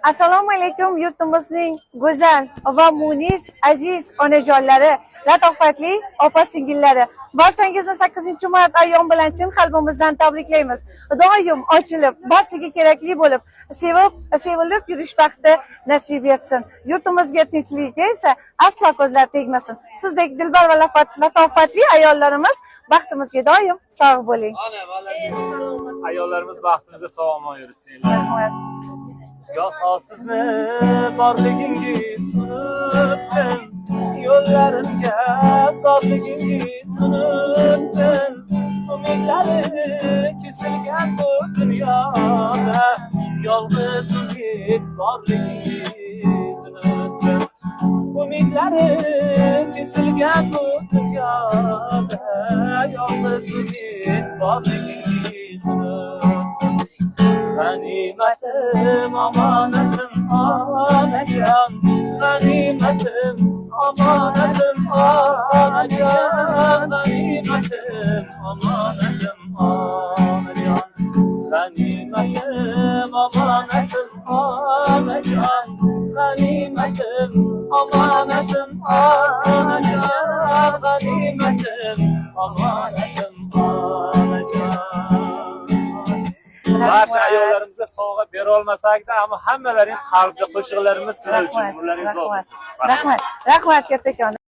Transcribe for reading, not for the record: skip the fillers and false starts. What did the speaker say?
Assalomu alaykum yurtimizning go'zal va munis aziz onajonlari, latofatli opa singillari. Barchangizni 8-mart ayyom bilan chin qalbimizdan tabriklaymiz. Doim ochilib, barchaga kerakli bo'lib, sevilib yurish baxti nasib etsin. Yurtimizga tinchligiga esa aslo ko'zlar tegmasin. Sizdek dilbar va latofatli ayollarimiz baxtimizga doim sog' bo'ling. Ayollarimiz baxtimizga sog'-omon yursin. Rahmat. Goho sizni borligingiz unutdim, yo'llarimga sodligingiz unutdim. Umidlari kesilgan bu dunyoda yolg'iz umid borligingiz unutdim. Umidlari kesilgan bu dunyoda yolg'iz umid borligingiz unutdim. Ganimetim amanetim anacan, ganimetim amanetim anacan, ganimetim amanetim anacan, ganimetim amanetim anacan, ganimetim amanetim anacan, ganimetim amanetim anacan. Barcha ayollarimize sovg'a bera olmasak-da, ammo hammalaring qalbida qo'shiqlarimiz sizlar uchun. Umrlaringiz uzoq bo'lsin. Rahmat. Rahmat kattakon.